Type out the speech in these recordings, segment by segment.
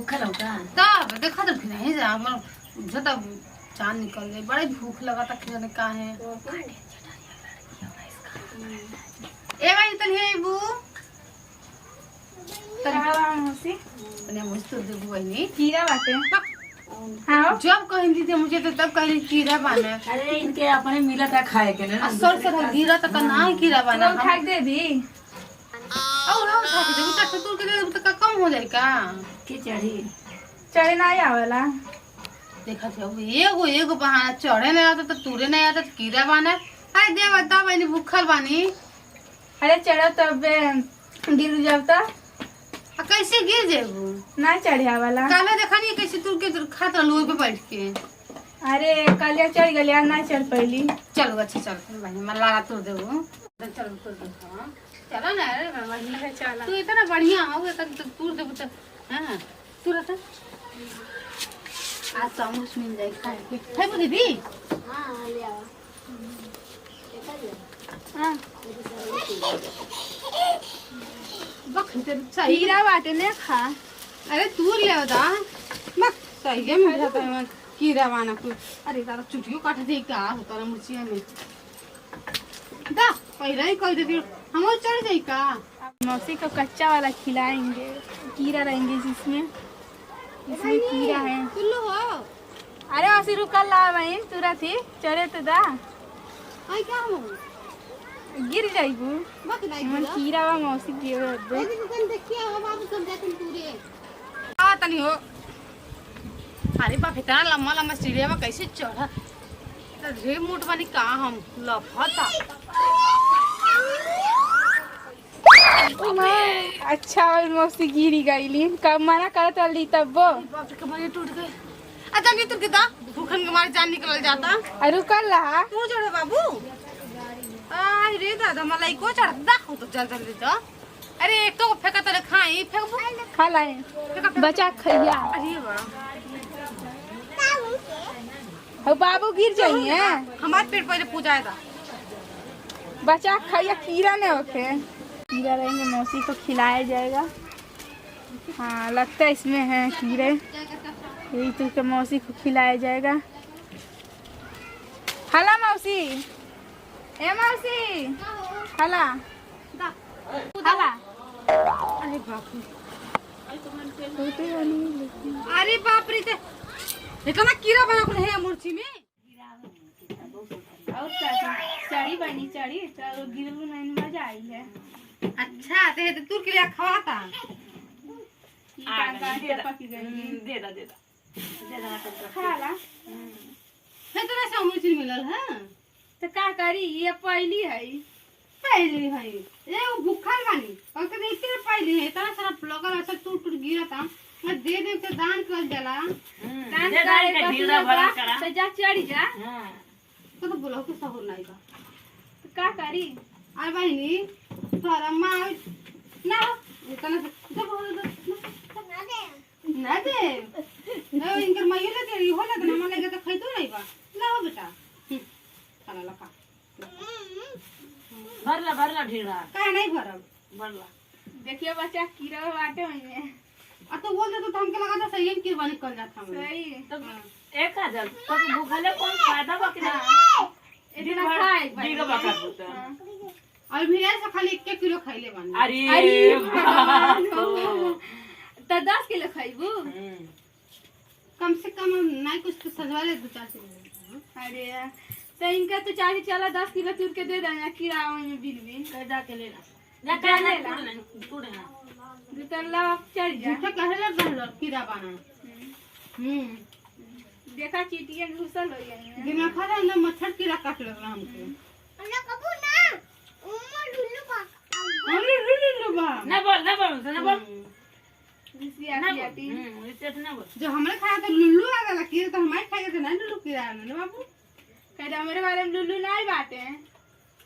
भूखा लौका तब देखा तो फिर नहीं जा हमर जता चांद निकल गई बड़ी भूख लगा था खाने का है ए भाई तन हे बू मौसी ने मुझे दे बुआ नहीं कीड़ा बाटे। हाँ जब कहीं दी मुझे तो तब कहीं कीड़ा बना अरे इनके अपने मिला था खाए के ना असर से गिरा तक ना कीड़ा बना तो खाक दे दी और हम खा के देबू त तू के देबू त कम हो जाई का के चढ़ी चढ़े ना आवेला। देखा थे अब एगो बहाना चढ़े नहीं आता तो तूरे नहीं आता तो कीड़ा बना अरे दे बता बनी भूखल बानी अरे चढ़ो तब गिर जाब तो आ कैसे गिर जेबू ना चढ़े आवेला। काले देखा नहीं कैसे तू के खात रहलू पे बैठ के अरे कलिया चढ़ गलिया ना चढ़ पैली। चलो अच्छा चल भाई मैं लगा तोड़ देबू चल तोड़ दे चलो ना अरे भाई चला तू इतना बढ़िया हो तक तोड़ देबू तो हां तू रहता आज समोस मिल जाए खाए के है वो दीदी हां ले आओ हां बखते सही कीड़ा बाटे ने खा। अरे तू ले दा बक सही है मिल जाता है कीड़ा वाना को अरे तारा चुटियो काट दे का होता ना मुर्चिया में दा पहले ही कह देती हम चढ़ जाई का मौसी को कच्चा वाला खिलाएंगे कीड़ा रहेंगे जिसमें इसमें कीड़ा है। तुल्लू हो अरे मौसी रुकल ला बहन तुरंत ही चढ़े तो दा आई क्या हो गिर जाइबू बक नहीं मन कीड़ा वा मौसी गिर दे। ऐसे दुकान देखिए हो बाबू सब जाते पूरे आ तनी हो अरे बाप इतना लम्बा लम्बा सीढ़िया में कैसे चढ़ा तो रे मोट वाली का हम लफता अच्छा और मौसी गिरी गईली कब मना करत रही तब वो बाप रे कमर टूट गए अच्छा नहीं तो किदा भूखन के मारे जान निकल जाता रुकल रहा तू चढ़े बाबू आई रे दादा मलाई को चढ़दा हो तो चल चल तो अरे एक तो फेंका तो खाई फेंकबू खा लाए बचा खैया। अरे वाह हो बाबू गिर जाइए हमारे पेट पहले पूजाए था बचा खैया कीड़ा नहीं होके कीड़ा रहेंगे मौसी को खिलाया जाएगा। हाँ लगता है इसमें है कीड़े यही तो के मौसी को खिलाया जाएगा। हला मौसी ए मौसी हला हला अरे बाप रे अरे बाप रे इतना कीड़ा बना को है मुर्ची में और चढ़ी बनी चढ़ी तो गिरलू नहीं मजा आई है। अच्छा तो तू के लिए खवाता दे दा खाला इतना सा मुर्ची मिलल है तो का करी ये पहली है पहले है ये भूखल बानी और के देखते पहले है इतना सारा लगल ऐसा टूट टूट गिरा था मैं दे दे के दान कर देला दान करे तो जा चढ़ी जा तो बोलो के सहूर नहीं का तो का करी अरे बहनी थोड़ा माँ ना इतना जब ना दे ना इनकर मायू ले दे हो लगे ना मन लगे तो खाई तो नहीं बा ना हो बेटा खाना लगा भरला ढीड़ा का नहीं भरब भरला देखिए बच्चा कीड़ा बाटे में आ तो बोल दे तो हमके लगा था सही की बन कर जाता हम सही तो एक हजार तो भूखले कौन फायदा बाकी ना इतना खाए दीगा बाका होता और भी ऐसा खाली 1 किलो खाइले बानी अरे तो 10 किलो खाइबू कम से कम नहीं कुछ तो सजवा ले 2-4 किलो अरे तो इनका तो चाहिए चला 10 किलो चूर के दे देना कीड़ा में बिन बिन कर जाके लेना जा कर ले तोड़े ना दुतला चढ़ जा झूठा कहले रहल कीड़ा बाना देखा चीटियां घुसल हो गई बिना खाले ना मच्छर कीड़ा काट लगला हमके हमरा कबू ना उम्मा लुल्लू बा अरे लुल्लू बा ना बोल ना बोल रिसिया आती रिसेट ना बोल जो हमरे खाया तो लुल्लू आ गला कीड़ा तो हमारे खाए तो नहीं लुल्लू कीड़ा ना बाबू कहता मेरे बारे में लुल्लू नहीं बाटे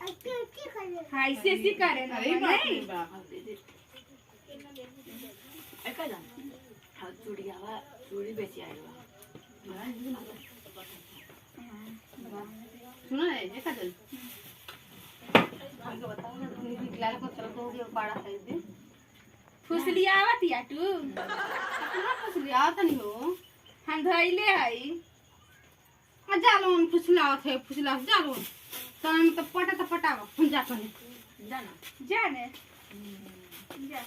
हाँ ऐसे ऐसे करे ना अरे नहीं बाप एक जा हां चूड़ियावा चूड़ी बेची आएगा सुनो रे देखा चल आगे बताओ ना लाल को चल तो ये बड़ा साइज दे फुसलियावत या तू कितना फुसलिया तनी हो हम धइले हई आ जालोन फुसलावत है फुसलावत जालोन तन तो पटा हम जा कहीं जाना जाने जा